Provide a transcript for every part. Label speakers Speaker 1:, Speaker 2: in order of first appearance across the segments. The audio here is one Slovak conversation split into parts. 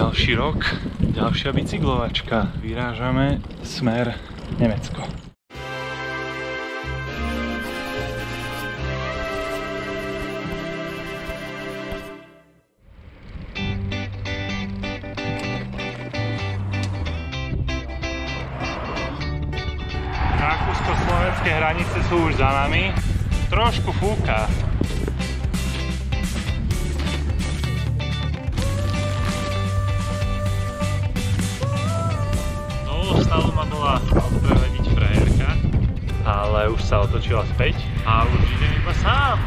Speaker 1: Ďalší rok, ďalšia bicyklovačka. Vyrážame smer Nemecko. Rakúsko-slovenské hranice sú už za nami. Trošku fúka. Stalo ma bola odprevediť frajerka, ale už sa otočila späť a už idem iba sám.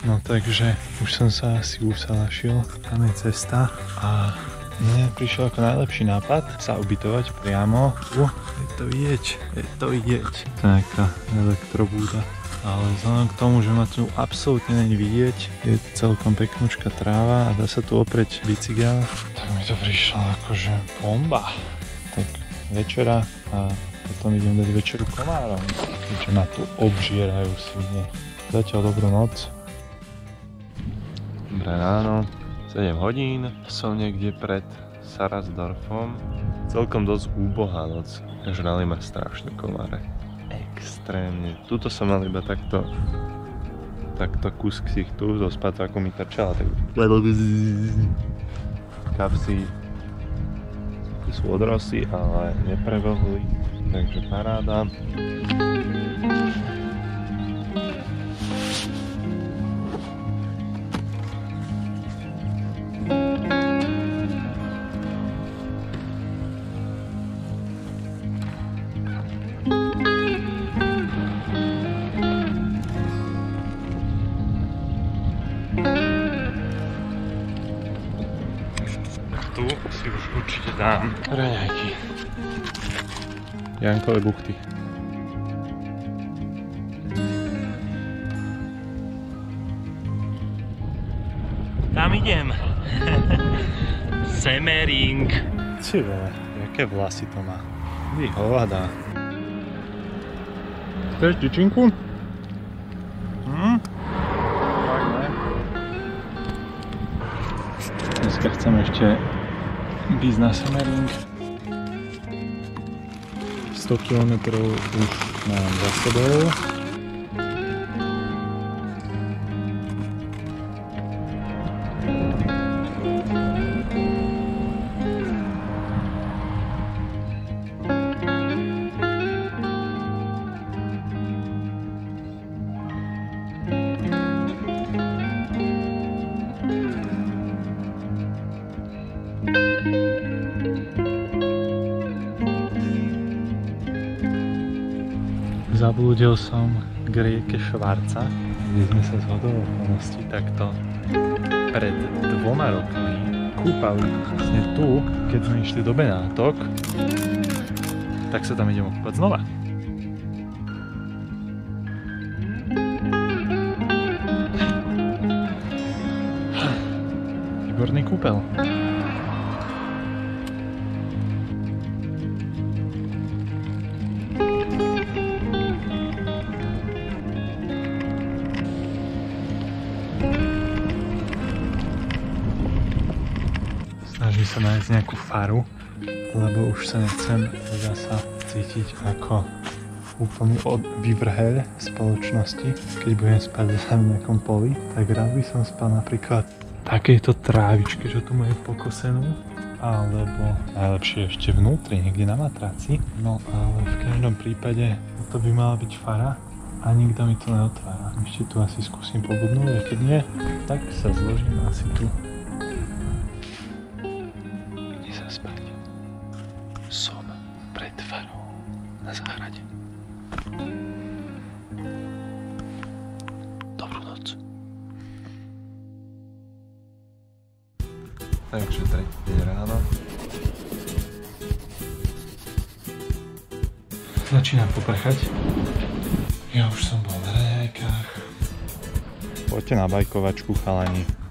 Speaker 1: No takže už som sa asi usalašil, tam je cesta a mne prišiel ako najlepší nápad sa ubytovať priamo tu. Je to vidieť, to je nejaká elektrobúda, ale vzhľadom k tomu, že ma tu absolútne není vidieť, je celkom peknúčka tráva a dá sa tu oprieť bicykel, tak mi to prišlo akože bomba. Tak večera a potom idem dať večeru komárom, keďže ma tu obžierajú svine. Zatiaľ dobrú noc. Dobré ráno, 7 hodín, som niekde pred Sarasdorfom. Celkom dosť úbohá noc, žrali ma strašne komáre. Extrémne. Tuto som mal iba takto kus ksichtu, zo spacáku mi trčala, tak kapsy sú odrosy, ale neprebehli, takže paráda. Tu si už určite dám raňajky. Jankové buchty. Tam idem. Semmering. Ty vole, jaké vlasy to má. Vy hovada. Chceš tyčinku? Tak ne. Dneska chcem ešte ísť na Semmering. 100 km už mám za sebou. Zablúdil som k rieke Švarca, kde sme sa zhodou okolností takto pred 2 rokmi kúpali vlastne tu, keď sme išli do Benátok, tak sa tam idem okúpať znova. Výborný kúpel. Snažím sa nájsť nejakú faru, lebo už sa nechcem zasa cítiť ako úplný vyvrheľ spoločnosti. Keď budem spať zasa v nejakom poli, tak rád by som spal napríklad takejto trávičke, čo tu majú pokosenú, alebo najlepšie ešte vnútri, niekde na matraci. No ale v každom prípade to by mala byť fara a nikto mi to neotvára. Ešte tu asi skúsim pobudnúť a keď nie, tak sa zložím asi tu. Kde sa spať? Som pred farou na záhrade. Dobrú noc. Takže 3 ráno. Začínam poprchať. Ja už som bol na raňajkách. Poďte na bajkovačku, chalani.